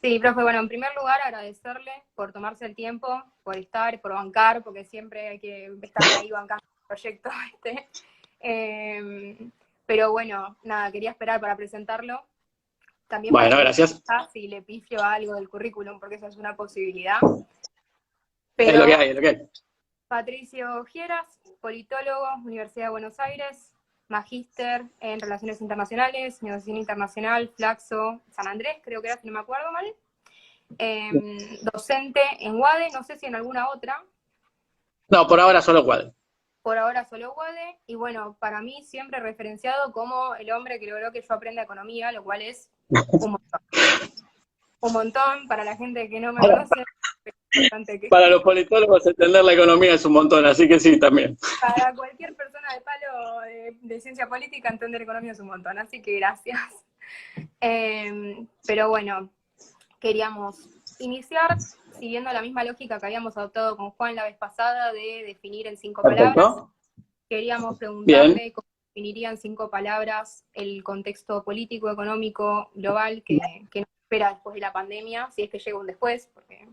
Sí, profe, bueno, en primer lugar agradecerle por tomarse el tiempo, por estar, por bancar, porque siempre hay que estar ahí bancando el proyecto este. Pero bueno, nada, quería esperar para presentarlo, también para Bueno, que me gracias. diga si le pifio algo del currículum, porque eso es una posibilidad. Es lo que hay, Pero es lo que hay. Patricio Gieras, politólogo, Universidad de Buenos Aires, magíster en Relaciones Internacionales, Negociación Internacional, Flaxo, San Andrés, creo que era, si no me acuerdo mal. Docente en UADE, no sé si en alguna otra, No, por ahora solo cuadro. por ahora solo UADE, y bueno, para mí siempre referenciado como el hombre que logró que yo aprenda economía, lo cual es un montón. Un montón, para la gente que no me Para, conoce, es importante que para los politólogos entender la economía es un montón, así que sí, también. para cualquier persona de palo de ciencia política entender economía es un montón, así que gracias. Pero bueno, queríamos iniciar siguiendo la misma lógica que habíamos adoptado con Juan la vez pasada de definir en 5 palabras. Perfecto. Queríamos Bien. preguntarle cómo definiría en 5 palabras el contexto político, económico, global que nos espera después de la pandemia, si es que llega un después, porque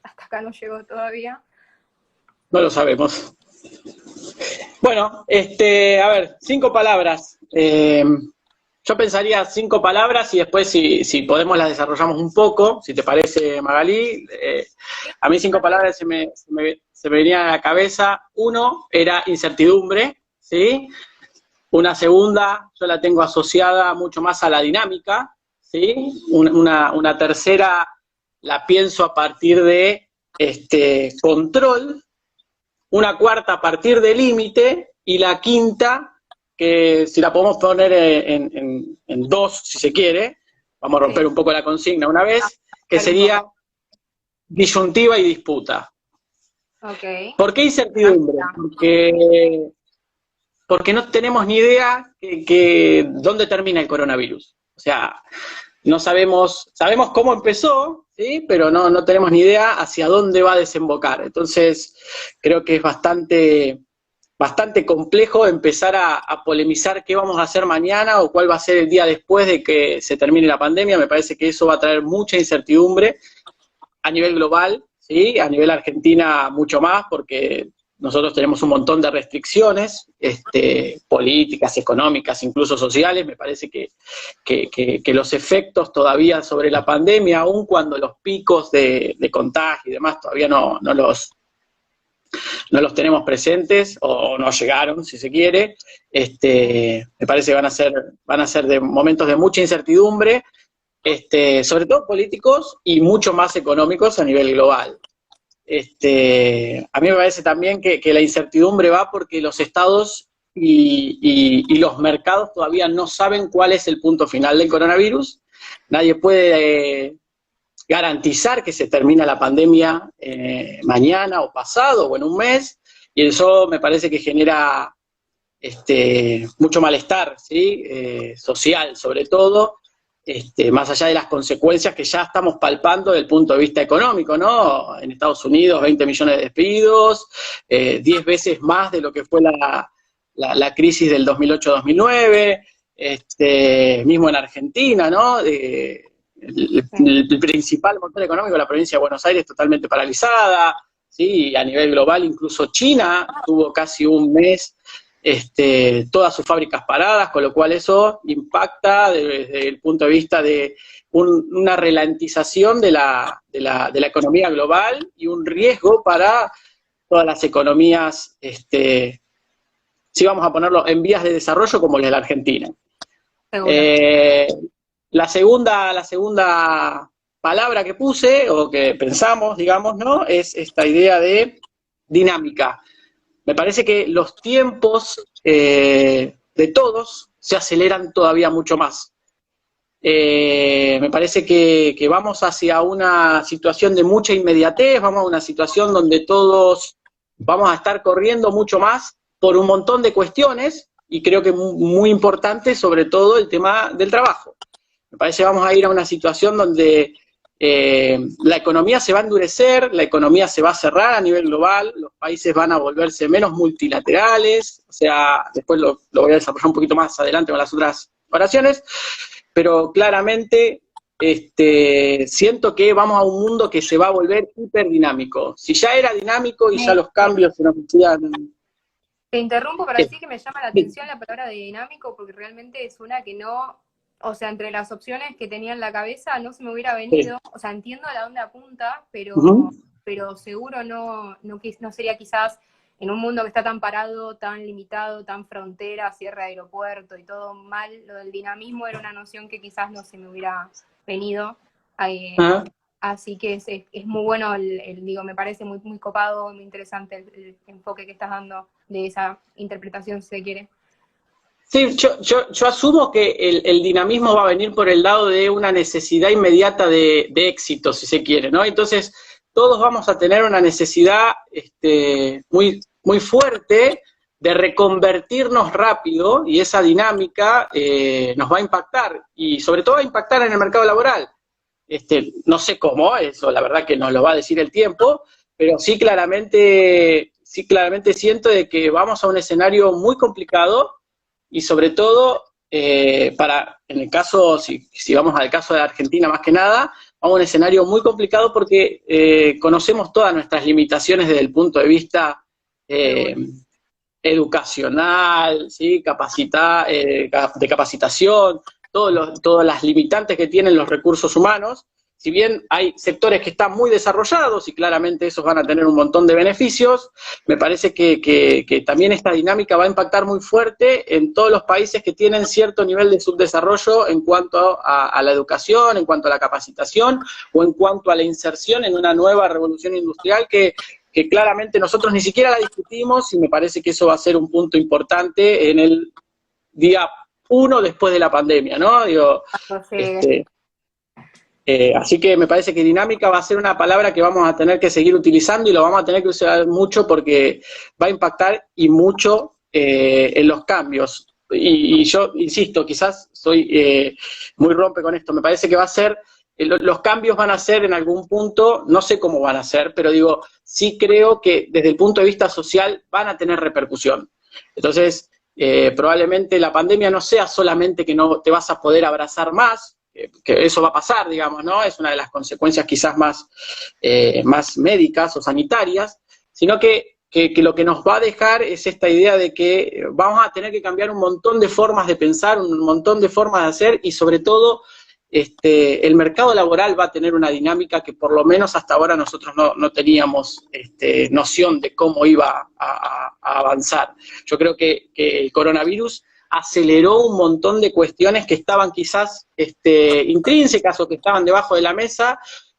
hasta acá no llegó todavía. No lo sabemos. Bueno, a ver, 5 palabras. Yo pensaría 5 palabras y después si podemos las desarrollamos un poco, si te parece, Magalí. A mí 5 palabras se me venían a la cabeza. Uno era incertidumbre, ¿sí? Una segunda, yo la tengo asociada mucho más a la dinámica, ¿sí? Una tercera la pienso a partir de control, una cuarta a partir de límite, y la quinta, que si la podemos poner en dos, si se quiere, vamos a romper un poco la consigna una vez, que sería disyuntiva y disputa. Okay. ¿Por qué incertidumbre? Porque no tenemos ni idea dónde termina el coronavirus. O sea, no sabemos cómo empezó, ¿sí? Pero no tenemos ni idea hacia dónde va a desembocar. Entonces, creo que es bastante complejo empezar a polemizar qué vamos a hacer mañana o cuál va a ser el día después de que se termine la pandemia. Me parece que eso va a traer mucha incertidumbre a nivel global, ¿sí? A nivel Argentina mucho más, porque nosotros tenemos un montón de restricciones políticas, económicas, incluso sociales. Me parece que los efectos todavía sobre la pandemia, aun cuando los picos de contagio y demás todavía no los tenemos presentes o no llegaron, si se quiere, me parece que van a ser de momentos de mucha incertidumbre, sobre todo políticos y mucho más económicos a nivel global. A mí me parece también que la incertidumbre va porque los estados y los mercados todavía no saben cuál es el punto final del coronavirus. Nadie puede garantizar que se termina la pandemia mañana o pasado o en un mes, y eso me parece que genera mucho malestar, ¿sí? Social sobre todo, más allá de las consecuencias que ya estamos palpando desde el punto de vista económico, ¿no? En Estados Unidos 20 millones de despidos, 10 veces más de lo que fue la crisis del 2008-2009, mismo en Argentina, ¿no? El principal motor económico de la provincia de Buenos Aires totalmente paralizada, ¿sí? A nivel global incluso China tuvo casi un mes todas sus fábricas paradas, con lo cual eso impacta desde el punto de vista de una ralentización de la economía global y un riesgo para todas las economías, si vamos a ponerlo en vías de desarrollo como la de la Argentina. La segunda palabra que puse, o que pensamos, digamos, ¿no? Es esta idea de dinámica. Me parece que los tiempos de todos se aceleran todavía mucho más. Me parece que vamos hacia una situación de mucha inmediatez, vamos a una situación donde todos vamos a estar corriendo mucho más por un montón de cuestiones, y creo que muy importante, sobre todo el tema del trabajo. Me parece que vamos a ir a una situación donde la economía se va a endurecer, la economía se va a cerrar a nivel global, los países van a volverse menos multilaterales, o sea, después lo voy a desarrollar un poquito más adelante con las otras oraciones, pero claramente siento que vamos a un mundo que se va a volver hiperdinámico. Si ya era dinámico y ya los cambios se nos hacían... Te interrumpo para Sí, decir que me llama la sí, atención la palabra de dinámico, porque realmente es una que no, o sea, entre las opciones que tenía en la cabeza no se me hubiera sí. venido, o sea, entiendo a dónde apunta, Ujú. pero seguro no sería quizás en un mundo que está tan parado, tan limitado, tan frontera, cierre de aeropuerto y todo mal, lo del dinamismo era una noción que quizás no se me hubiera venido. Eh, Ah. Así que es muy bueno, digo, me parece muy, muy copado, muy interesante el enfoque que estás dando de esa interpretación, si se quiere. Sí, yo asumo que el dinamismo va a venir por el lado de una necesidad inmediata de éxito, si se quiere, ¿no? Entonces, todos vamos a tener una necesidad muy, muy fuerte de reconvertirnos rápido y esa dinámica nos va a impactar y sobre todo va a impactar en el mercado laboral. No sé cómo, eso la verdad que nos lo va a decir el tiempo, pero sí claramente siento de que vamos a un escenario muy complicado y sobre todo, en el caso, si vamos al caso de Argentina más que nada, vamos a un escenario muy complicado porque conocemos todas nuestras limitaciones desde el punto de vista eh, educacional, ¿sí? De capacitación, todas las limitantes que tienen los recursos humanos. Si bien hay sectores que están muy desarrollados y claramente esos van a tener un montón de beneficios, me parece que también esta dinámica va a impactar muy fuerte en todos los países que tienen cierto nivel de subdesarrollo en cuanto a la educación, en cuanto a la capacitación o en cuanto a la inserción en una nueva revolución industrial que claramente nosotros ni siquiera la discutimos y me parece que eso va a ser un punto importante en el día 1 después de la pandemia, ¿no? Digo, Entonces, este, así que me parece que dinámica va a ser una palabra que vamos a tener que seguir utilizando y lo vamos a tener que usar mucho porque va a impactar y mucho en los cambios. Y yo insisto, quizás soy muy rompe con esto, me parece que va a ser, los cambios van a ser en algún punto, no sé cómo van a ser, pero digo, sí creo que desde el punto de vista social van a tener repercusión. Entonces, probablemente la pandemia no sea solamente que no te vas a poder abrazar más, que eso va a pasar, digamos, ¿no? Es una de las consecuencias quizás más médicas o sanitarias, sino que lo que nos va a dejar es esta idea de que vamos a tener que cambiar un montón de formas de pensar, un montón de formas de hacer y sobre todo el mercado laboral va a tener una dinámica que por lo menos hasta ahora nosotros no teníamos noción de cómo iba a avanzar. Yo creo que el coronavirus aceleró un montón de cuestiones que estaban quizás intrínsecas o que estaban debajo de la mesa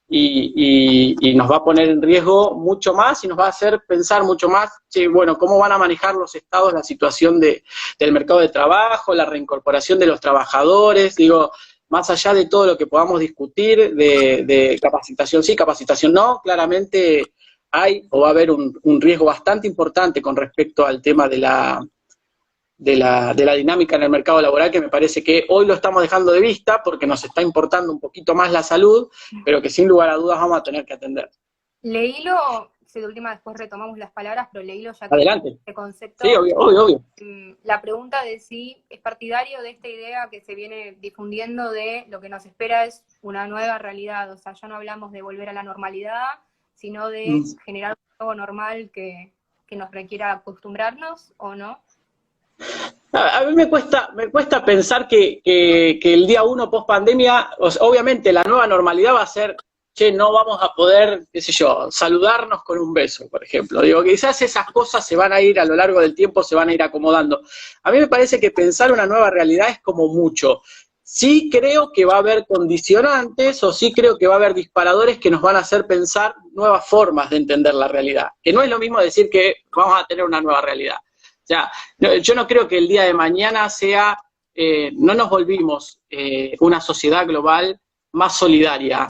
y nos va a poner en riesgo mucho más y nos va a hacer pensar mucho más, che, bueno, cómo van a manejar los estados la situación del mercado de trabajo, la reincorporación de los trabajadores, digo, más allá de todo lo que podamos discutir de capacitación sí, capacitación no, claramente hay o va a haber un riesgo bastante importante con respecto al tema de la dinámica en el mercado laboral, que me parece que hoy lo estamos dejando de vista porque nos está importando un poquito más la salud, pero que sin lugar a dudas vamos a tener que atender. leílo, si de última después retomamos las palabras, pero leílo ya que Adelante. este concepto, Sí, obvio, obvio, obvio. la pregunta de si es partidario de esta idea que se viene difundiendo de lo que nos espera es una nueva realidad, o sea, ya no hablamos de volver a la normalidad, sino de generar un nuevo normal que nos requiera acostumbrarnos o no. A mí me cuesta pensar que el día 1 post pandemia, obviamente la nueva normalidad va a ser, che, no vamos a poder, qué sé yo, saludarnos con un beso, por ejemplo. Digo, quizás esas cosas se van a ir a lo largo del tiempo, se van a ir acomodando. A mí me parece que pensar una nueva realidad es como mucho. Sí creo que va a haber condicionantes o sí creo que va a haber disparadores que nos van a hacer pensar nuevas formas de entender la realidad. Que no es lo mismo decir que vamos a tener una nueva realidad. O sea, yo no creo que el día de mañana no nos volvimos una sociedad global más solidaria.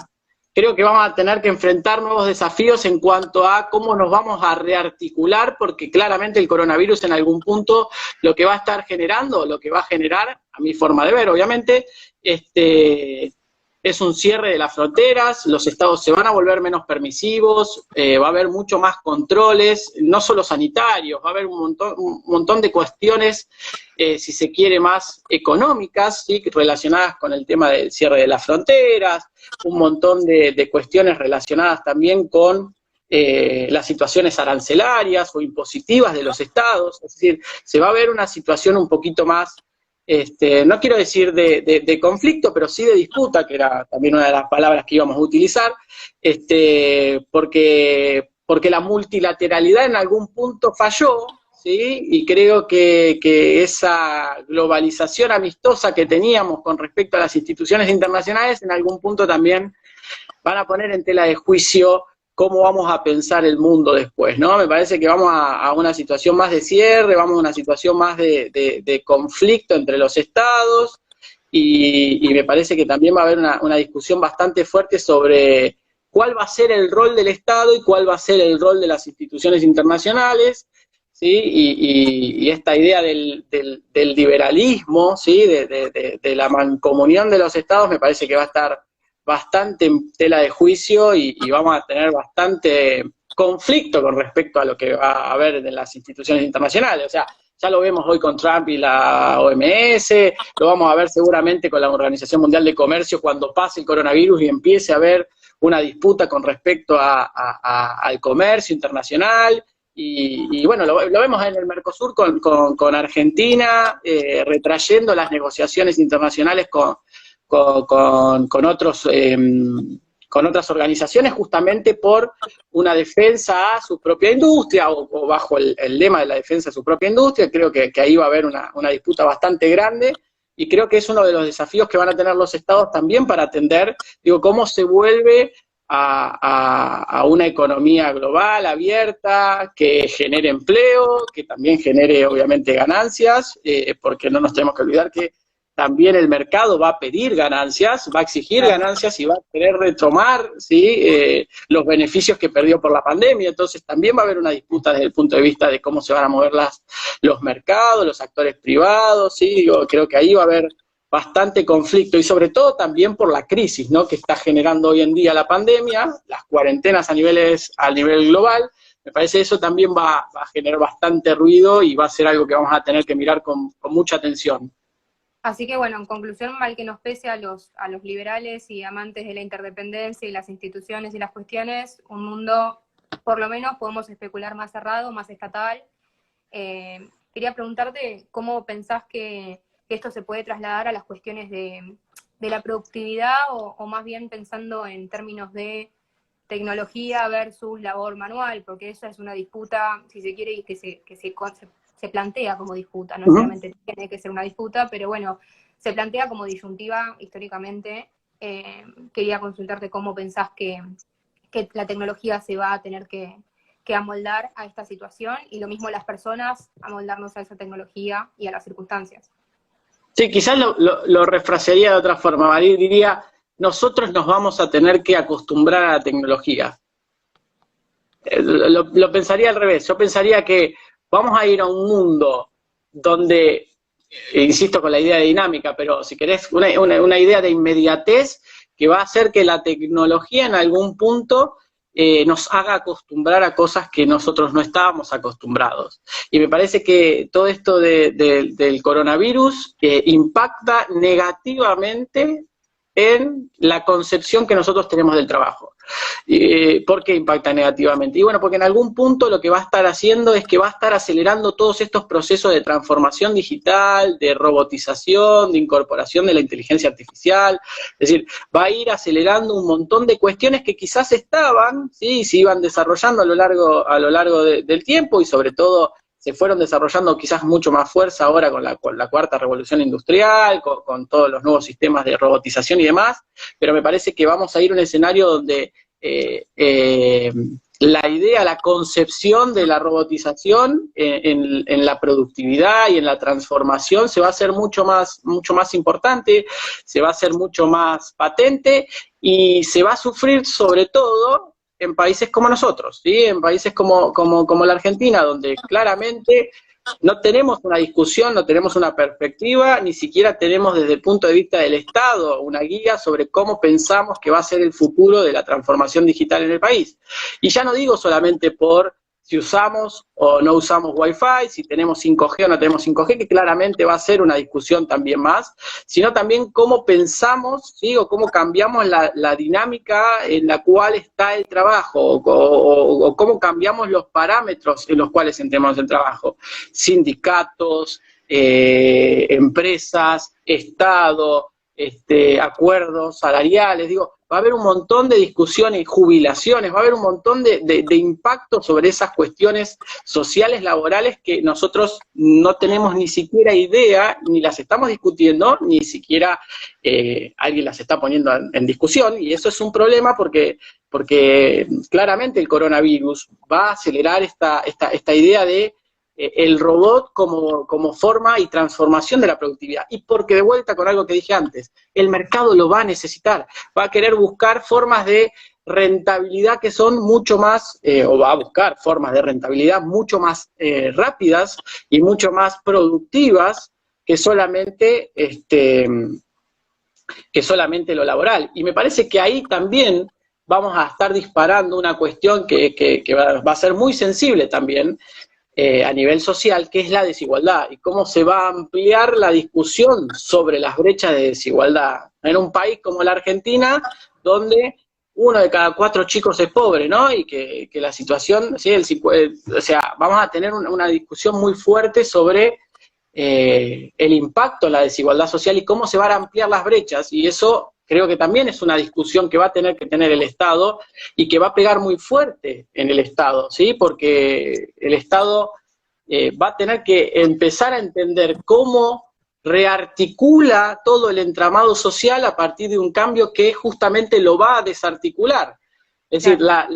Creo que vamos a tener que enfrentar nuevos desafíos en cuanto a cómo nos vamos a rearticular, porque claramente el coronavirus en algún punto lo que va a estar generando, lo que va a generar, a mi forma de ver, obviamente, es un cierre de las fronteras, los estados se van a volver menos permisivos, va a haber mucho más controles, no solo sanitarios, va a haber un montón de cuestiones, si se quiere, más económicas, ¿sí? Relacionadas con el tema del cierre de las fronteras, un montón de cuestiones relacionadas también con las situaciones arancelarias o impositivas de los estados, es decir, se va a ver una situación un poquito más, no quiero decir de conflicto, pero sí de disputa, que era también una de las palabras que íbamos a utilizar, porque la multilateralidad en algún punto falló, ¿sí? Y creo que esa globalización amistosa que teníamos con respecto a las instituciones internacionales, en algún punto también van a poner en tela de juicio cómo vamos a pensar el mundo después, ¿no? Me parece que vamos a una situación más de cierre, vamos a una situación más de conflicto entre los estados, y me parece que también va a haber una discusión bastante fuerte sobre cuál va a ser el rol del Estado y cuál va a ser el rol de las instituciones internacionales, ¿sí? Y esta idea del liberalismo, ¿sí? De la mancomunión de los estados, me parece que va a estar bastante en tela de juicio y vamos a tener bastante conflicto con respecto a lo que va a haber en las instituciones internacionales. O sea, ya lo vemos hoy con Trump y la OMS, lo vamos a ver seguramente con la Organización Mundial de Comercio cuando pase el coronavirus y empiece a haber una disputa con respecto al comercio internacional. Y bueno, lo vemos en el Mercosur con Argentina, retrayendo las negociaciones internacionales con otras organizaciones, justamente por una defensa a su propia industria, o bajo el lema de la defensa de su propia industria. Creo que ahí va a haber una disputa bastante grande, y creo que es uno de los desafíos que van a tener los estados también para atender, cómo se vuelve a una economía global, abierta, que genere empleo, que también genere obviamente ganancias, porque no nos tenemos que olvidar que también el mercado va a pedir ganancias, va a exigir ganancias y va a querer retomar, ¿sí? Los beneficios que perdió por la pandemia. Entonces también va a haber una disputa desde el punto de vista de cómo se van a mover los mercados, los actores privados, ¿sí? Creo que ahí va a haber bastante conflicto, y sobre todo también por la crisis, ¿no? Que está generando hoy en día la pandemia, las cuarentenas a nivel global. Me parece que eso también va a generar bastante ruido y va a ser algo que vamos a tener que mirar con mucha atención. Así que bueno, en conclusión, mal que nos pese a los liberales y amantes de la interdependencia y las instituciones y las cuestiones, un mundo, por lo menos, podemos especular más cerrado, más estatal. Quería preguntarte cómo pensás que esto se puede trasladar a las cuestiones de la productividad, o más bien pensando en términos de tecnología versus labor manual, porque esa es una disputa, si se quiere, y que se plantea como disputa, no necesariamente tiene que ser una disputa, pero bueno, se plantea como disyuntiva históricamente. Quería consultarte cómo pensás que la tecnología se va a tener que amoldar a esta situación, y lo mismo las personas amoldarnos a esa tecnología y a las circunstancias. Sí, quizás lo refrasearía de otra forma, María, diría, nosotros nos vamos a tener que acostumbrar a la tecnología. Lo pensaría al revés, yo pensaría que vamos a ir a un mundo donde, insisto con la idea de dinámica, pero si querés una idea de inmediatez, que va a hacer que la tecnología en algún punto nos haga acostumbrar a cosas que nosotros no estábamos acostumbrados. Y me parece que todo esto del coronavirus impacta negativamente en la concepción que nosotros tenemos del trabajo. ¿Por qué impacta negativamente? Y bueno, porque en algún punto lo que va a estar haciendo es que va a estar acelerando todos estos procesos de transformación digital, de robotización, de incorporación de la inteligencia artificial. Es decir, va a ir acelerando un montón de cuestiones que quizás estaban, ¿sí? Se iban desarrollando a lo largo del tiempo, y sobre todo se fueron desarrollando quizás mucho más fuerza ahora con la cuarta revolución industrial, con todos los nuevos sistemas de robotización y demás, pero me parece que vamos a ir a un escenario donde la idea, la concepción de la robotización en la productividad y en la transformación se va a hacer mucho más importante, se va a hacer mucho más patente, y se va a sufrir sobre todo en países como nosotros, ¿sí? En países como la Argentina, donde claramente no tenemos una discusión, no tenemos una perspectiva, ni siquiera tenemos desde el punto de vista del Estado una guía sobre cómo pensamos que va a ser el futuro de la transformación digital en el país. Y ya no digo solamente por si usamos o no usamos Wi-Fi, si tenemos 5G o no tenemos 5G, que claramente va a ser una discusión también más, sino también cómo pensamos, ¿sí? O cómo cambiamos la dinámica en la cual está el trabajo, o cómo cambiamos los parámetros en los cuales entremos el trabajo. Sindicatos, empresas, Estado, acuerdos salariales, digo, va a haber un montón de discusiones, jubilaciones, va a haber un montón de impacto sobre esas cuestiones sociales, laborales, que nosotros no tenemos ni siquiera idea, ni las estamos discutiendo, ni siquiera alguien las está poniendo en discusión, y eso es un problema porque claramente el coronavirus va a acelerar esta idea de el robot como forma y transformación de la productividad. Y porque, de vuelta con algo que dije antes, el mercado lo va a necesitar, va a querer buscar formas de rentabilidad que son mucho más, o va a buscar formas de rentabilidad mucho más rápidas y mucho más productivas que solamente, lo laboral. Y me parece que ahí también vamos a estar disparando una cuestión que va a ser muy sensible también, a nivel social, que es la desigualdad, y cómo se va a ampliar la discusión sobre las brechas de desigualdad en un país como la Argentina, donde 1 de cada 4 chicos es pobre, ¿no? Y que la situación, ¿sí? O sea, vamos a tener una discusión muy fuerte sobre el impacto en la desigualdad social y cómo se van a ampliar las brechas, y eso creo que también es una discusión que va a tener que tener el Estado y que va a pegar muy fuerte en el Estado, ¿sí? Porque el Estado va a tener que empezar a entender cómo rearticula todo el entramado social a partir de un cambio que justamente lo va a desarticular. Es decir, la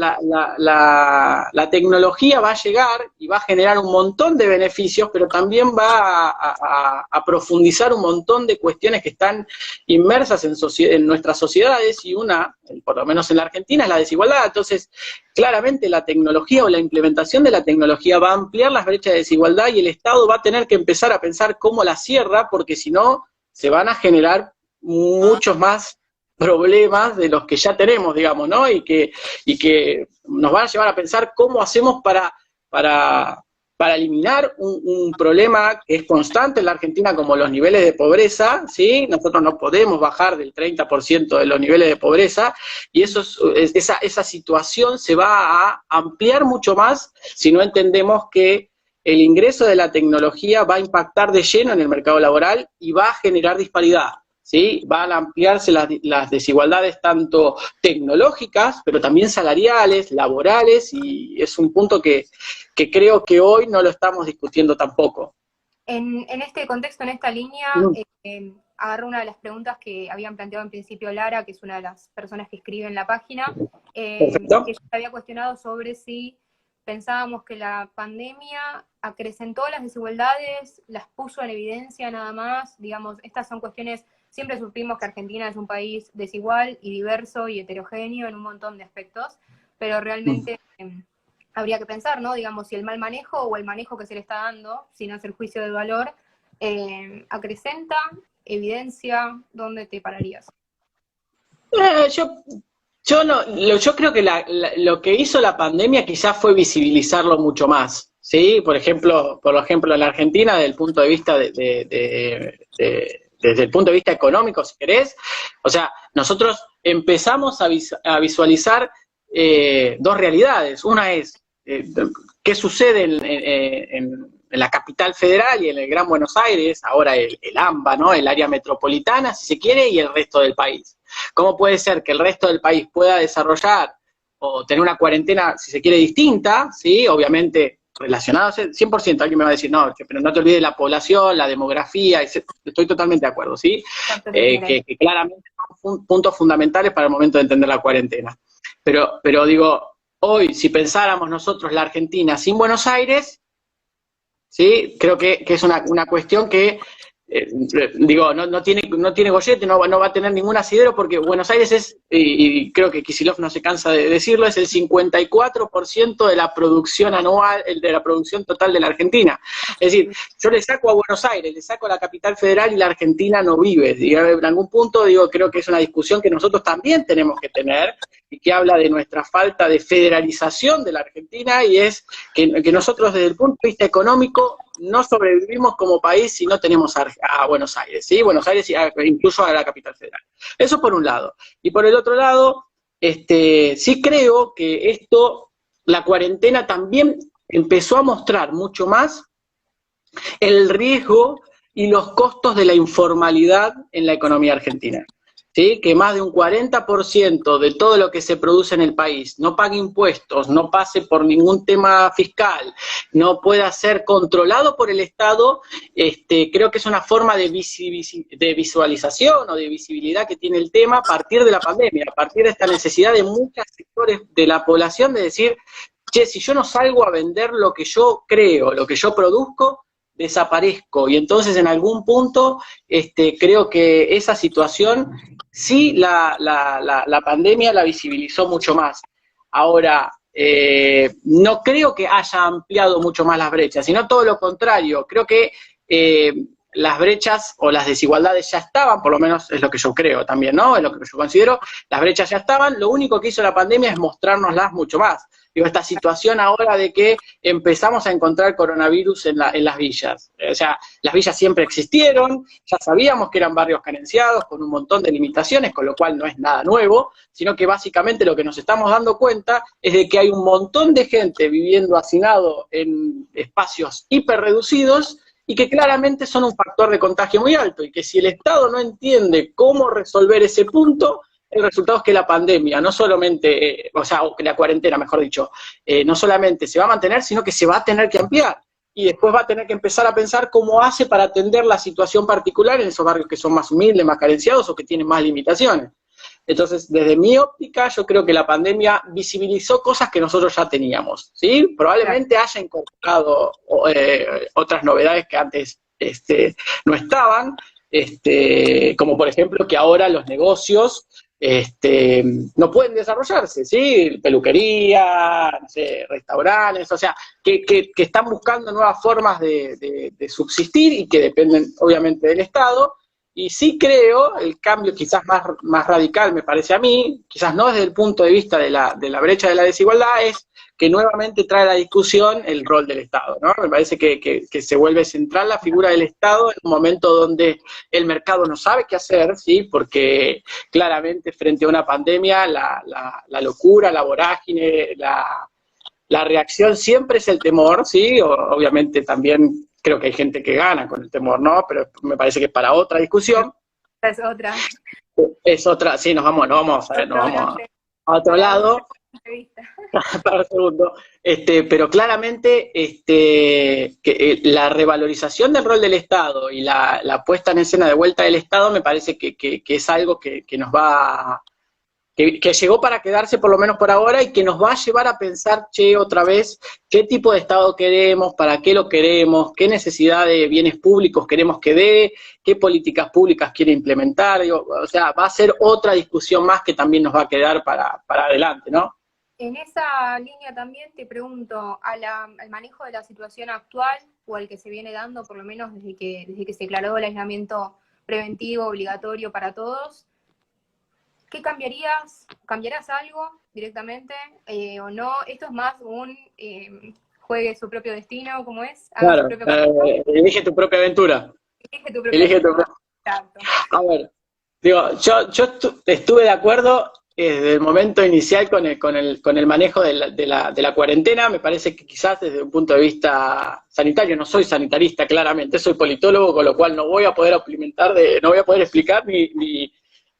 tecnología va a llegar y va a generar un montón de beneficios, pero también va a profundizar un montón de cuestiones que están inmersas en nuestras sociedades, y una, por lo menos en la Argentina, es la desigualdad. Entonces, claramente la tecnología o la implementación de la tecnología va a ampliar las brechas de desigualdad, y el Estado va a tener que empezar a pensar cómo la cierra, porque si no, se van a generar muchos más problemas de los que ya tenemos, digamos, ¿no? Y que nos van a llevar a pensar cómo hacemos para eliminar un problema que es constante en la Argentina, como los niveles de pobreza, ¿sí? Nosotros no podemos bajar del 30% de los niveles de pobreza, y esa situación se va a ampliar mucho más si no entendemos que el ingreso de la tecnología va a impactar de lleno en el mercado laboral y va a generar disparidad. ¿Sí? Van a ampliarse las desigualdades tanto tecnológicas, pero también salariales, laborales, y es un punto que creo que hoy no lo estamos discutiendo tampoco. En este contexto, en esta línea, agarro una de las preguntas que habían planteado en principio Lara, que es una de las personas que escribe en la página, que ella había cuestionado sobre si pensábamos que la pandemia acrecentó las desigualdades, las puso en evidencia nada más. Digamos, estas son cuestiones. Siempre supimos que Argentina es un país desigual y diverso y heterogéneo en un montón de aspectos, pero realmente habría que pensar, ¿no? Digamos, si el mal manejo o el manejo que se le está dando, sin hacer juicio de valor, acrecenta, evidencia, ¿dónde te pararías? Yo creo que lo que hizo la pandemia quizás fue visibilizarlo mucho más, ¿sí? Por ejemplo, en la Argentina, desde el punto de vista desde el punto de vista económico, si querés, o sea, nosotros empezamos a visualizar 2 realidades. Una es qué sucede en la capital federal y en el Gran Buenos Aires, ahora el AMBA, ¿no? El área metropolitana, si se quiere, y el resto del país. ¿Cómo puede ser que el resto del país pueda desarrollar o tener una cuarentena, si se quiere, distinta, ¿sí? Obviamente relacionados, 100%, alguien me va a decir, no, pero no te olvides la población, la demografía, estoy totalmente de acuerdo, ¿sí? Que claramente son puntos fundamentales para el momento de entender la cuarentena. Pero digo, hoy, si pensáramos nosotros la Argentina sin Buenos Aires, ¿sí? Creo que es una cuestión que digo, no tiene gollete, no va a tener ningún asidero, porque Buenos Aires es, y creo que Kicillof no se cansa de decirlo, es el 54% de la producción anual, de la producción total de la Argentina. Es decir, yo le saco a Buenos Aires, le saco a la capital federal y la Argentina no vive. Y en algún punto, digo, creo que es una discusión que nosotros también tenemos que tener, y que habla de nuestra falta de federalización de la Argentina, y es que nosotros desde el punto de vista económico no sobrevivimos como país si no tenemos a Buenos Aires, ¿sí? Buenos Aires incluso a la capital federal. Eso por un lado. Y por el otro lado, sí creo que la cuarentena también empezó a mostrar mucho más el riesgo y los costos de la informalidad en la economía argentina. ¿Sí? Que más de un 40% de todo lo que se produce en el país no pague impuestos, no pase por ningún tema fiscal, no pueda ser controlado por el Estado, creo que es una forma de visualización o de visibilidad que tiene el tema a partir de la pandemia, a partir de esta necesidad de muchos sectores de la población de decir, che, si yo no salgo a vender lo que yo creo, lo que yo produzco, desaparezco. Y entonces en algún punto creo que esa situación sí la pandemia la visibilizó mucho más. Ahora, no creo que haya ampliado mucho más las brechas, sino todo lo contrario. Creo que las brechas o las desigualdades ya estaban, por lo menos es lo que yo creo también, ¿no? Es lo que yo considero, las brechas ya estaban, lo único que hizo la pandemia es mostrárnoslas mucho más. Digo, esta situación ahora de que empezamos a encontrar coronavirus en las villas. O sea, las villas siempre existieron, ya sabíamos que eran barrios carenciados, con un montón de limitaciones, con lo cual no es nada nuevo, sino que básicamente lo que nos estamos dando cuenta es de que hay un montón de gente viviendo hacinado en espacios hiperreducidos y que claramente son un factor de contagio muy alto, y que si el Estado no entiende cómo resolver ese punto, el resultado es que la pandemia, no solamente, o que la cuarentena, mejor dicho, no solamente se va a mantener, sino que se va a tener que ampliar. Y después va a tener que empezar a pensar cómo hace para atender la situación particular en esos barrios que son más humildes, más carenciados o que tienen más limitaciones. Entonces, desde mi óptica, yo creo que la pandemia visibilizó cosas que nosotros ya teníamos, ¿sí? Probablemente haya incorporado otras novedades que antes no estaban, como por ejemplo que ahora los negocios no pueden desarrollarse, ¿sí? Peluquería, no sé, restaurantes, o sea, que están buscando nuevas formas de subsistir y que dependen obviamente del Estado. Y sí creo, el cambio quizás más radical me parece a mí, quizás no desde el punto de vista de la brecha de la desigualdad, es que nuevamente trae a la discusión el rol del Estado, ¿no? Me parece que se vuelve central la figura del Estado en un momento donde el mercado no sabe qué hacer, ¿sí? Porque claramente frente a una pandemia la locura, la vorágine, la reacción siempre es el temor, ¿sí? Obviamente también creo que hay gente que gana con el temor, ¿no? Pero me parece que es para otra discusión. Es otra. Es otra, sí, nos vamos a otro lado. Para el segundo. Pero claramente que la revalorización del rol del Estado y la puesta en escena de vuelta del Estado me parece que es algo que nos va... Que llegó para quedarse por lo menos por ahora y que nos va a llevar a pensar, otra vez, qué tipo de Estado queremos, para qué lo queremos, qué necesidad de bienes públicos queremos que dé, qué políticas públicas quiere implementar, o sea, va a ser otra discusión más que también nos va a quedar para adelante, ¿no? En esa línea también te pregunto, al manejo de la situación actual, o al que se viene dando, por lo menos desde que se declaró el aislamiento preventivo obligatorio para todos, ¿qué cambiarías? ¿Cambiarás algo directamente o no? ¿Esto es más un juegue su propio destino, como es? Claro, elige tu propia aventura. Elige tu propia aventura. Exacto. A ver, digo, yo estuve de acuerdo desde el momento inicial con el manejo de la cuarentena. Me parece que quizás desde un punto de vista sanitario, no soy sanitarista claramente, soy politólogo, con lo cual no voy a poder explicar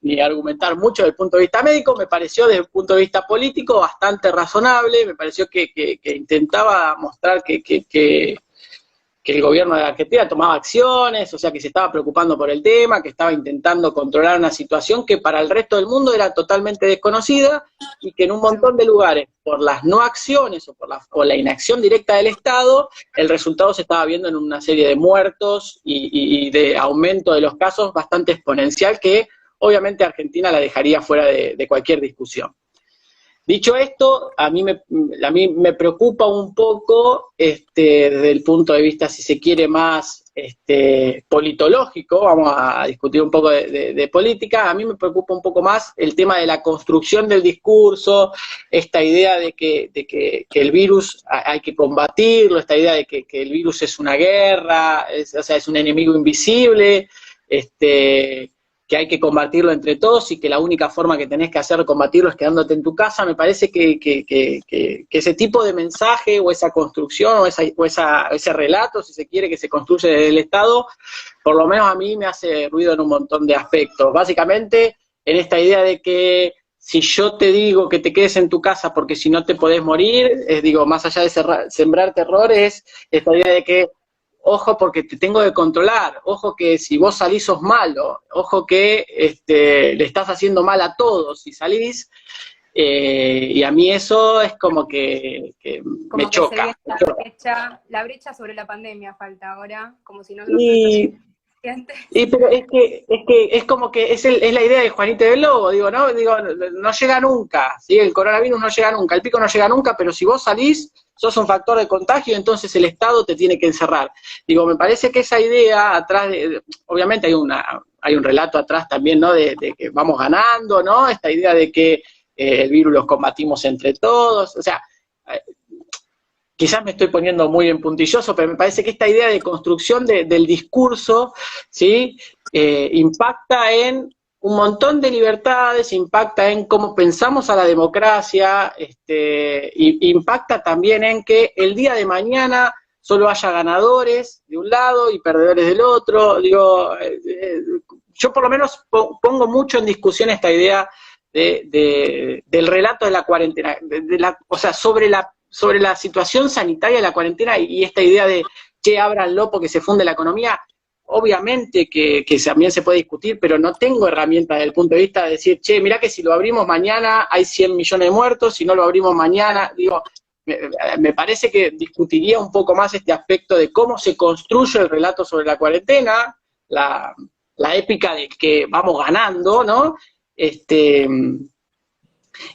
ni argumentar mucho desde el punto de vista médico. Me pareció desde el punto de vista político bastante razonable, me pareció que intentaba mostrar que el gobierno de Argentina tomaba acciones, o sea, que se estaba preocupando por el tema, que estaba intentando controlar una situación que para el resto del mundo era totalmente desconocida y que en un montón de lugares, por las no acciones o la inacción directa del Estado, el resultado se estaba viendo en una serie de muertos y de aumento de los casos bastante exponencial que obviamente Argentina la dejaría fuera de cualquier discusión. Dicho esto, a mí me preocupa un poco, desde el punto de vista, si se quiere, más politológico, vamos a discutir un poco de política, a mí me preocupa un poco más el tema de la construcción del discurso, esta idea de que el virus hay que combatirlo, esta idea de que el virus es una guerra, o sea, es un enemigo invisible, que hay que combatirlo entre todos y que la única forma que tenés que hacer combatirlo es quedándote en tu casa. Me parece que ese tipo de mensaje o esa construcción o ese relato, si se quiere, que se construye desde el Estado, por lo menos a mí me hace ruido en un montón de aspectos. Básicamente, en esta idea de que si yo te digo que te quedes en tu casa porque si no te podés morir, digo, más allá de sembrar terror, es esta idea de que ojo porque te tengo que controlar, ojo que si vos salís sos malo, ojo que le estás haciendo mal a todos si salís, y a mí eso es como que como me que choca. la brecha sobre la pandemia falta ahora, como si no lo pero es que es como que es la idea de Juanito del Lobo, digo, no llega nunca, ¿sí? El coronavirus no llega nunca, el pico no llega nunca, pero si vos salís, sos un factor de contagio, entonces el Estado te tiene que encerrar. Digo, me parece que esa idea atrás, obviamente hay un relato atrás también, ¿no? De que vamos ganando, ¿no? Esta idea de que el virus los combatimos entre todos, o sea, quizás me estoy poniendo muy en puntilloso, pero me parece que esta idea de construcción del discurso, ¿sí? Impacta en un montón de libertades, impacta en cómo pensamos a la democracia, impacta también en que el día de mañana solo haya ganadores de un lado y perdedores del otro. Digo, yo por lo menos pongo mucho en discusión esta idea del relato de la cuarentena, o sea, sobre la situación sanitaria de la cuarentena y esta idea de, che, ábranlo porque se funde la economía. Obviamente que también se puede discutir, pero no tengo herramientas desde el punto de vista de decir, che, mirá que si lo abrimos mañana hay 100 millones de muertos, si no lo abrimos mañana, digo, me parece que discutiría un poco más este aspecto de cómo se construye el relato sobre la cuarentena, la épica de que vamos ganando, ¿no?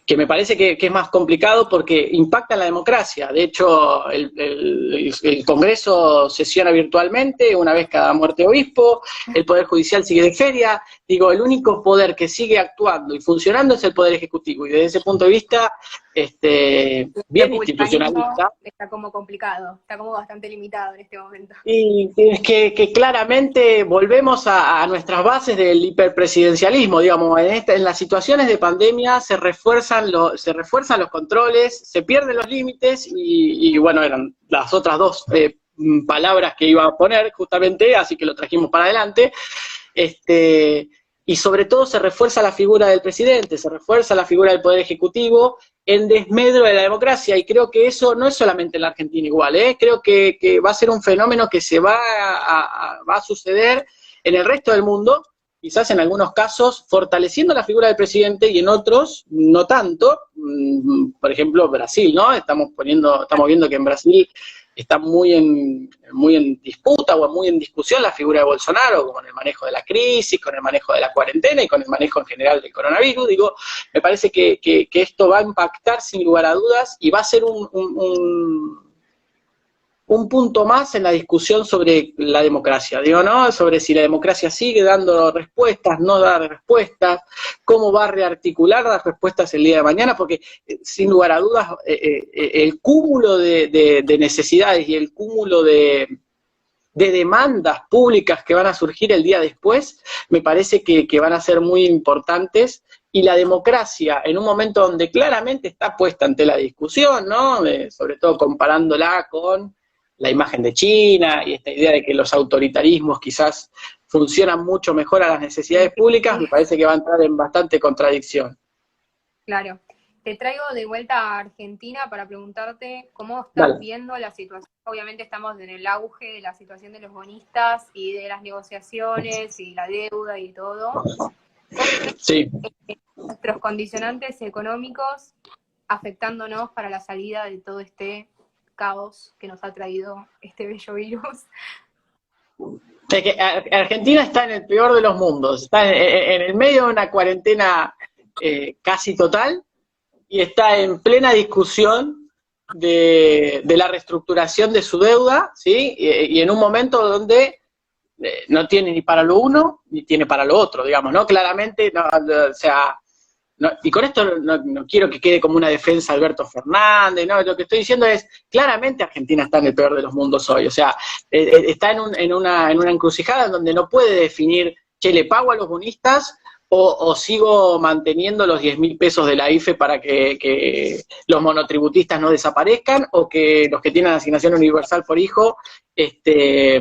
Que me parece que es más complicado porque impacta en la democracia. De hecho, el Congreso sesiona virtualmente una vez cada muerte de obispo, el Poder Judicial sigue de feria. Digo, el único poder que sigue actuando y funcionando es el Poder Ejecutivo, y desde ese punto de vista, bien institucionalista. Está como complicado, está como bastante limitado en este momento. Y es que claramente volvemos a nuestras bases del hiperpresidencialismo, digamos, en las situaciones de pandemia se refuerzan los controles, se pierden los límites, y bueno, eran las otras dos palabras que iba a poner justamente, así que lo trajimos para adelante, y sobre todo se refuerza la figura del presidente, se refuerza la figura del Poder Ejecutivo en desmedro de la democracia, y creo que eso no es solamente en la Argentina igual, creo que va a ser un fenómeno que se va a suceder en el resto del mundo, quizás en algunos casos fortaleciendo la figura del presidente y en otros no tanto. Por ejemplo, Brasil, ¿no? Estamos viendo que en Brasil está muy en disputa o muy en discusión la figura de Bolsonaro, como en el manejo de la crisis, con el manejo de la cuarentena y con el manejo en general del coronavirus. Digo, me parece que esto va a impactar sin lugar a dudas y va a ser un punto más en la discusión sobre la democracia, digo, ¿no? Sobre si la democracia sigue dando respuestas, no da respuestas, cómo va a rearticular las respuestas el día de mañana, porque sin lugar a dudas el cúmulo de necesidades y el cúmulo de demandas públicas que van a surgir el día después, me parece que van a ser muy importantes, y la democracia, en un momento donde claramente está puesta ante la discusión, ¿no? Sobre todo comparándola con la imagen de China y esta idea de que los autoritarismos quizás funcionan mucho mejor a las necesidades públicas, me parece que va a entrar en bastante contradicción. Claro. Te traigo de vuelta a Argentina para preguntarte cómo estás Dale. viendo la situación. Obviamente estamos en el auge de la situación de los bonistas y de las negociaciones y la deuda y todo. ¿Cómo ves Sí. nuestros condicionantes económicos afectándonos para la salida de todo este caos que nos ha traído este bello virus? Es que Argentina está en el peor de los mundos, está en el medio de una cuarentena casi total y está en plena discusión de la reestructuración de su deuda, ¿sí? Y en un momento donde no tiene ni para lo uno ni tiene para lo otro, digamos, ¿no? Claramente, no, o sea, no, y con esto no quiero que quede como una defensa de Alberto Fernández, ¿no? Lo que estoy diciendo es, claramente Argentina está en el peor de los mundos hoy, o sea, está en una encrucijada en donde no puede definir, che, le pago a los bonistas o sigo manteniendo los 10.000 pesos de la IFE para que los monotributistas no desaparezcan o que los que tienen asignación universal por hijo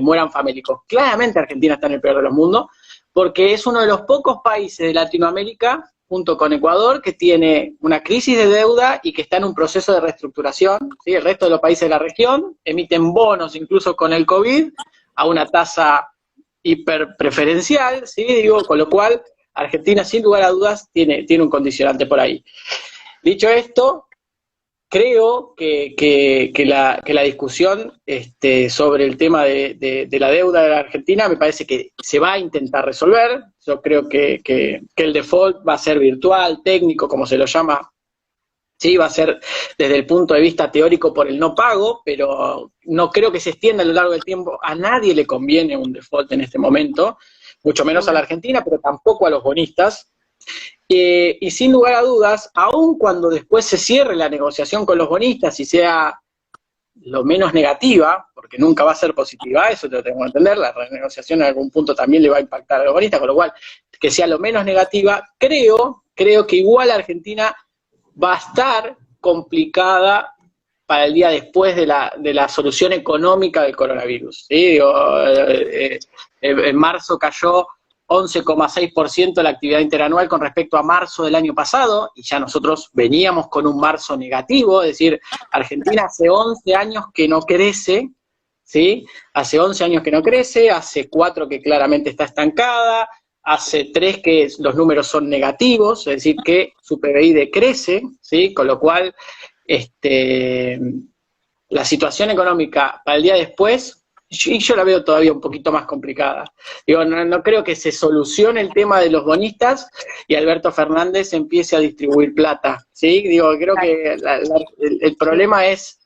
mueran famélicos. Claramente Argentina está en el peor de los mundos porque es uno de los pocos países de Latinoamérica junto con Ecuador, que tiene una crisis de deuda y que está en un proceso de reestructuración, ¿sí? El resto de los países de la región emiten bonos, incluso con el COVID, a una tasa hiperpreferencial, ¿sí? Digo, con lo cual, Argentina, sin lugar a dudas, tiene un condicionante por ahí. Dicho esto, creo que la discusión sobre el tema de la deuda de la Argentina me parece que se va a intentar resolver. Yo creo que el default va a ser virtual, técnico, como se lo llama. Sí, va a ser desde el punto de vista teórico por el no pago, pero no creo que se extienda a lo largo del tiempo. A nadie le conviene un default en este momento, mucho menos a la Argentina, pero tampoco a los bonistas. Y sin lugar a dudas, aun cuando después se cierre la negociación con los bonistas y sea lo menos negativa, porque nunca va a ser positiva, eso te lo tengo que entender, la renegociación en algún punto también le va a impactar a los bonistas, con lo cual, que sea lo menos negativa, creo que igual Argentina va a estar complicada para el día después de la solución económica del coronavirus. ¿Sí? Digo, en marzo cayó 11,6% la actividad interanual con respecto a marzo del año pasado, y ya nosotros veníamos con un marzo negativo, es decir, Argentina hace 11 años que no crece, ¿sí? Hace 11 años que no crece, hace 4 que claramente está estancada, hace 3 que los números son negativos, es decir, que su PBI decrece, ¿sí? Con lo cual, la situación económica para el día después, y yo la veo todavía un poquito más complicada. Digo, no creo que se solucione el tema de los bonistas y Alberto Fernández empiece a distribuir plata, ¿sí? Digo, creo que el problema es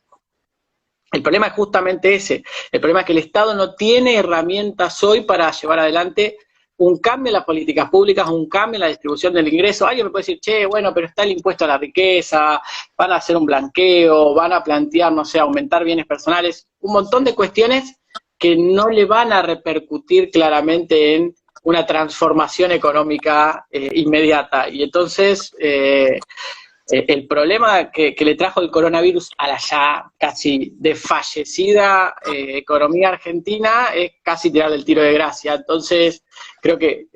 justamente ese. El problema es que el Estado no tiene herramientas hoy para llevar adelante un cambio en las políticas públicas, un cambio en la distribución del ingreso. Alguien me puede decir, che, bueno, pero está el impuesto a la riqueza, van a hacer un blanqueo, van a plantear, no sé, aumentar bienes personales, un montón de cuestiones que no le van a repercutir claramente en una transformación económica inmediata. Y entonces, el problema que le trajo el coronavirus a la ya casi desfallecida economía argentina es casi tirarle el tiro de gracia. Entonces, creo que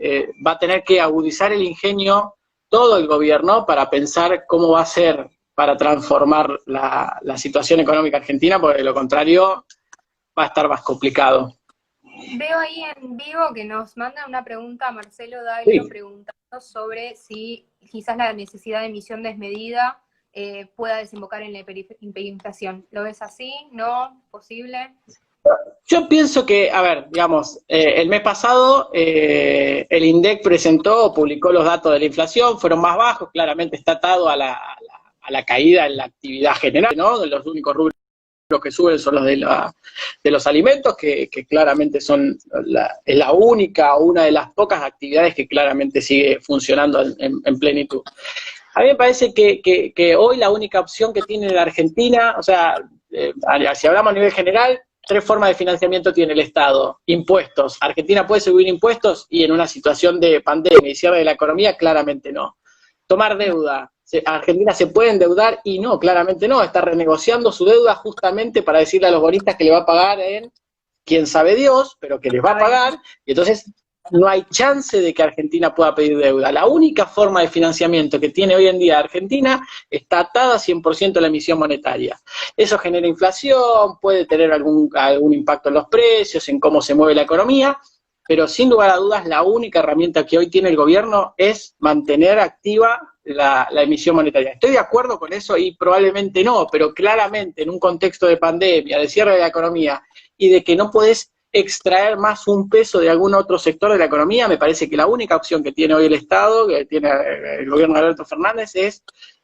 va a tener que agudizar el ingenio todo el gobierno para pensar cómo va a ser para transformar la situación económica argentina, porque de lo contrario va a estar más complicado. Veo ahí en vivo que nos manda una pregunta a Marcelo Daglio, preguntando sobre si quizás la necesidad de emisión desmedida pueda desembocar en la hiperinflación. ¿Lo ves así? ¿No? ¿Posible? Yo pienso que, a ver, digamos, el mes pasado el INDEC presentó o publicó los datos de la inflación, fueron más bajos, claramente está atado a la caída en la actividad general, ¿no? Los únicos rubros que suben son los de los alimentos, que claramente son la única o una de las pocas actividades que claramente sigue funcionando en plenitud. A mí me parece que hoy la única opción que tiene la Argentina, o sea, si hablamos a nivel general, 3 formas de financiamiento tiene el Estado. Impuestos. Argentina puede subir impuestos y en una situación de pandemia y cierre de la economía, claramente no. Tomar deuda. Argentina se puede endeudar y no, claramente no, está renegociando su deuda justamente para decirle a los bonistas que le va a pagar en quién sabe Dios, pero que les va a pagar, y entonces no hay chance de que Argentina pueda pedir deuda. La única forma de financiamiento que tiene hoy en día Argentina está atada 100% a la emisión monetaria. Eso genera inflación, puede tener algún impacto en los precios, en cómo se mueve la economía, pero sin lugar a dudas la única herramienta que hoy tiene el gobierno es mantener activa la emisión monetaria. ¿Estoy de acuerdo con eso? Y probablemente no, pero claramente en un contexto de pandemia, de cierre de la economía y de que no podés extraer más un peso de algún otro sector de la economía, me parece que la única opción que tiene hoy el Estado, que tiene el gobierno de Alberto Fernández, es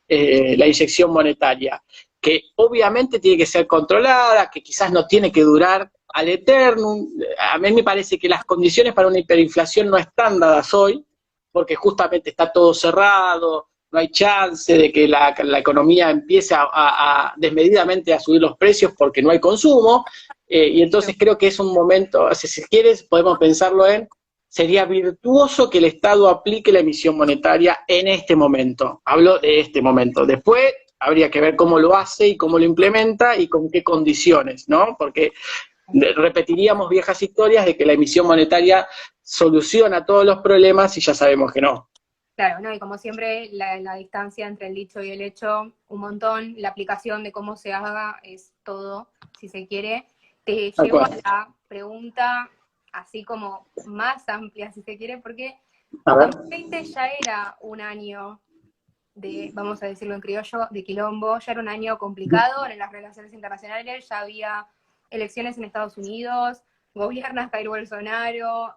la inyección monetaria, que obviamente tiene que ser controlada, que quizás no tiene que durar al eternum. A mí me parece que las condiciones para una hiperinflación no están dadas hoy, porque justamente está todo cerrado, no hay chance de que la economía empiece desmedidamente a subir los precios porque no hay consumo, y entonces creo que es un momento, si quieres podemos pensarlo sería virtuoso que el Estado aplique la emisión monetaria en este momento. Hablo de este momento. Después habría que ver cómo lo hace y cómo lo implementa y con qué condiciones, ¿no? Porque repetiríamos viejas historias de que la emisión monetaria soluciona todos los problemas y ya sabemos que no. Claro, ¿no? Y como siempre, la distancia entre el dicho y el hecho, un montón, la aplicación de cómo se haga es todo, si se quiere. Te llevo a la pregunta así como más amplia, si se quiere, porque 2020 ya era un año de, vamos a decirlo en criollo, de quilombo, ya era un año complicado en las relaciones internacionales, ya había elecciones en Estados Unidos, gobierna Jair Bolsonaro,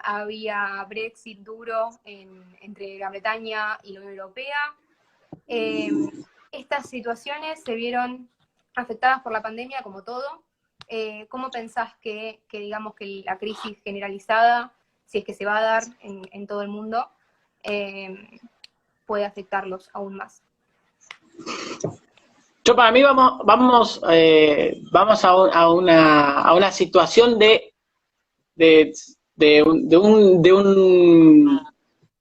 había Brexit duro entre Gran Bretaña y la Unión Europea. Estas situaciones se vieron afectadas por la pandemia como todo. ¿Cómo pensás que digamos que la crisis generalizada, si es que se va a dar en todo el mundo, puede afectarlos aún más? Yo para mí vamos a una situación de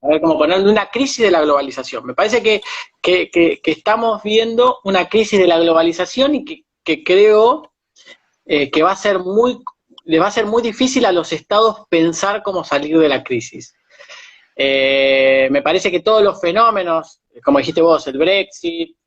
a ver cómo ponerlo, de una crisis de la globalización. Me parece que estamos viendo una crisis de la globalización y que creo que va a ser le va a ser muy difícil a los estados pensar cómo salir de la crisis. Me parece que todos los fenómenos, como dijiste vos, el Brexit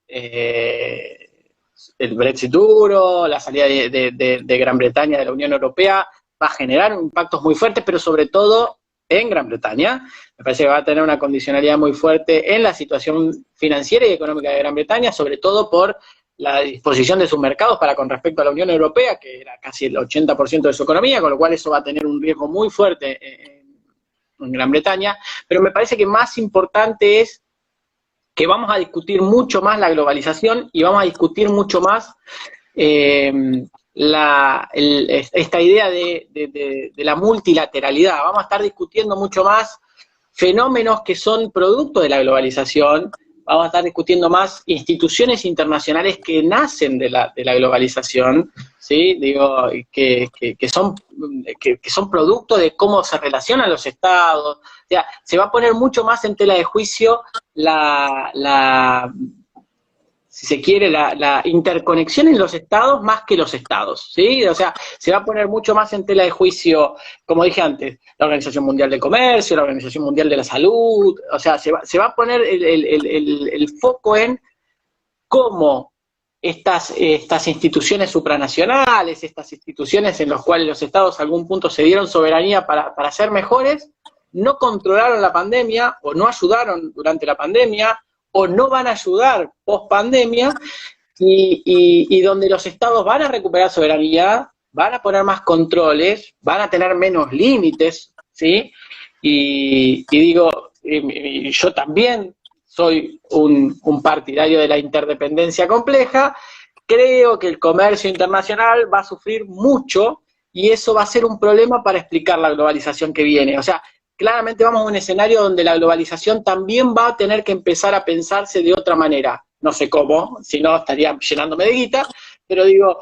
duro, la salida de Gran Bretaña de la Unión Europea, va a generar impactos muy fuertes, pero sobre todo en Gran Bretaña. Me parece que va a tener una condicionalidad muy fuerte en la situación financiera y económica de Gran Bretaña, sobre todo por la disposición de sus mercados para con respecto a la Unión Europea, que era casi el 80% de su economía, con lo cual eso va a tener un riesgo muy fuerte en Gran Bretaña. Pero me parece que más importante es que vamos a discutir mucho más la globalización y vamos a discutir mucho más esta idea de la multilateralidad. Vamos a estar discutiendo mucho más fenómenos que son producto de la globalización, vamos a estar discutiendo más instituciones internacionales que nacen de la globalización, ¿sí? Digo, que son producto de cómo se relacionan los estados. O sea, se va a poner mucho más en tela de juicio si se quiere, la interconexión en los estados más que los estados, ¿sí? O sea, se va a poner mucho más en tela de juicio, como dije antes, la Organización Mundial del Comercio, la Organización Mundial de la Salud. O sea, se va a poner el foco en cómo estas instituciones supranacionales, estas instituciones en las cuales los estados a algún punto se dieron soberanía para ser mejores, no controlaron la pandemia o no ayudaron durante la pandemia o no van a ayudar post pandemia, y donde los estados van a recuperar soberanía, van a poner más controles, van a tener menos límites, ¿sí? Y digo, yo también soy un partidario de la interdependencia compleja. Creo que el comercio internacional va a sufrir mucho y eso va a ser un problema para explicar la globalización que viene. O sea, claramente vamos a un escenario donde la globalización también va a tener que empezar a pensarse de otra manera. No sé cómo, si no estaría llenándome de guita, pero digo,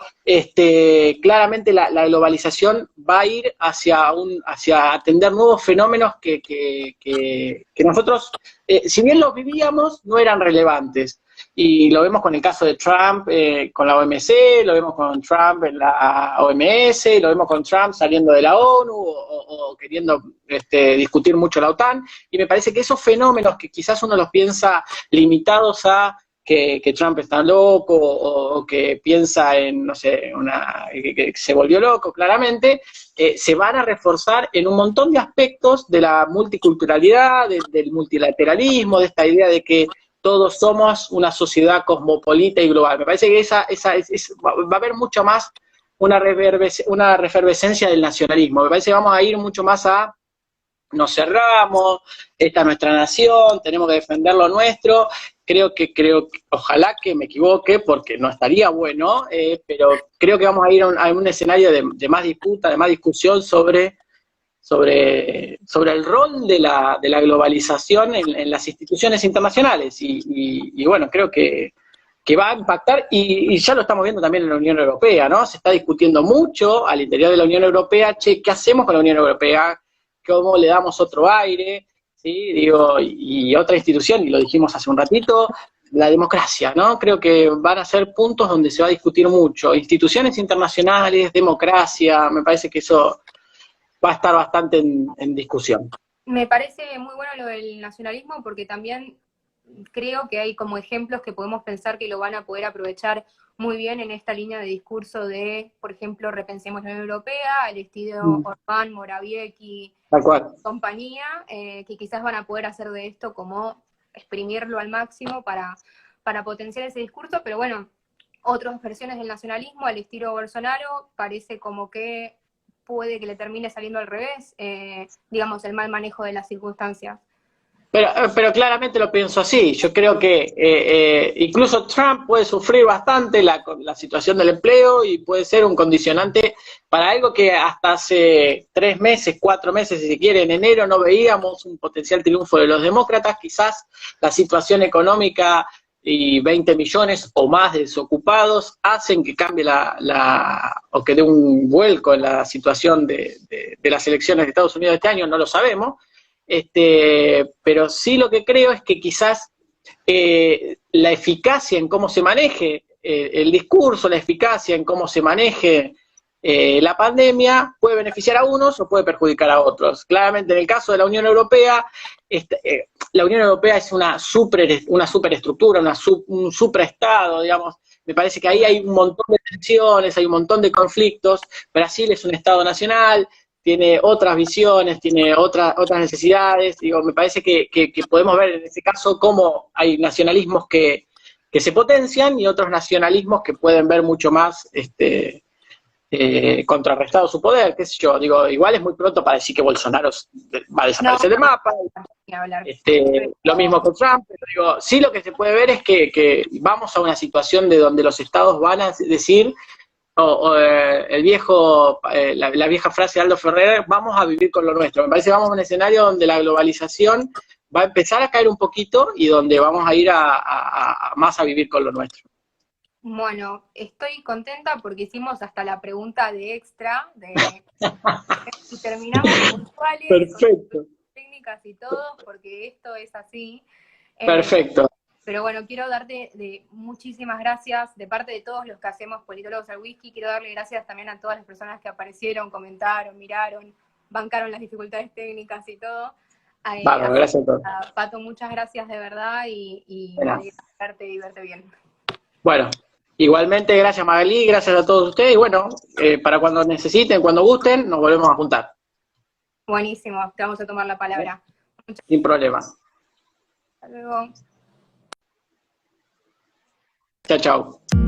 claramente la globalización va a ir hacia atender nuevos fenómenos que nosotros, si bien los vivíamos, no eran relevantes. y lo vemos con el caso de Trump con la OMC, lo vemos con Trump en la OMS, lo vemos con Trump saliendo de la ONU o queriendo discutir mucho la OTAN, y me parece que esos fenómenos que quizás uno los piensa limitados a que Trump está loco o que piensa en, no sé, que se volvió loco claramente, se van a reforzar en un montón de aspectos de la multiculturalidad, del multilateralismo, de esta idea de que todos somos una sociedad cosmopolita y global. Me parece que va a haber mucho más una refervescencia del nacionalismo. Me parece que vamos a ir mucho más a nos cerramos, esta es nuestra nación, tenemos que defender lo nuestro. Creo que ojalá que me equivoque, porque no estaría bueno, pero creo que vamos a ir a un escenario de más disputa, de más discusión sobre el rol de la globalización en las instituciones internacionales. Y bueno, creo que va a impactar, y ya lo estamos viendo también en la Unión Europea, ¿no? Se está discutiendo mucho al interior de la Unión Europea, ¿qué hacemos con la Unión Europea? ¿Cómo le damos otro aire? ¿Sí? Digo, y otra institución, y lo dijimos hace un ratito, la democracia, ¿no? Creo que van a ser puntos donde se va a discutir mucho. Instituciones internacionales, democracia, me parece que eso va a estar bastante en discusión. Me parece muy bueno lo del nacionalismo, porque también creo que hay como ejemplos que podemos pensar que lo van a poder aprovechar muy bien en esta línea de discurso de, por ejemplo, repensemos la Unión Europea, el estilo Orbán, Morawiecki, compañía, que quizás van a poder hacer de esto como exprimirlo al máximo para potenciar ese discurso, pero bueno, otras versiones del nacionalismo, al estilo Bolsonaro, parece como que puede que le termine saliendo al revés, digamos, el mal manejo de las circunstancias. Pero claramente lo pienso así. Yo creo que incluso Trump puede sufrir bastante la situación del empleo y puede ser un condicionante para algo que hasta hace 3 meses, 4 meses, si se quiere, en enero no veíamos un potencial triunfo de los demócratas. Quizás la situación económica y 20 millones o más de desocupados hacen que cambie o que dé un vuelco en la situación de las elecciones de Estados Unidos de este año, no lo sabemos. Pero sí lo que creo es que quizás la eficacia en cómo se maneje el discurso, la eficacia en cómo se maneje la pandemia puede beneficiar a unos o puede perjudicar a otros. Claramente en el caso de la Unión Europea, la Unión Europea es una superestructura, un supraestado, digamos. Me parece que ahí hay un montón de tensiones, hay un montón de conflictos. Brasil es un estado nacional, tiene otras visiones, tiene otras necesidades. Digo, me parece que podemos ver en este caso cómo hay nacionalismos que se potencian y otros nacionalismos que pueden ver mucho más contrarrestado su poder, qué sé yo. Digo, igual es muy pronto para decir que Bolsonaro va a desaparecer del mapa. Lo mismo con Trump, pero digo, sí lo que se puede ver es que vamos a una situación de donde los estados van a decir, la vieja frase de Aldo Ferrer, vamos a vivir con lo nuestro. Me parece que vamos a un escenario donde la globalización va a empezar a caer un poquito y donde vamos a ir más a vivir con lo nuestro. Bueno, estoy contenta porque hicimos hasta la pregunta de extra y terminamos puntuales. Perfecto. Con técnicas y todo, porque esto es así. Perfecto. Pero bueno, quiero darte muchísimas gracias de parte de todos los que hacemos Politólogos al Whisky. Quiero darle gracias también a todas las personas que aparecieron, comentaron, miraron, bancaron las dificultades técnicas y todo. Gracias a todos. Pato, muchas gracias de verdad y verte y verte bien. Bueno, igualmente gracias Magalí, gracias a todos ustedes y bueno, para cuando necesiten, cuando gusten, nos volvemos a juntar. Buenísimo, te vamos a tomar la palabra. Sin problema. Hasta luego. Chao, chao.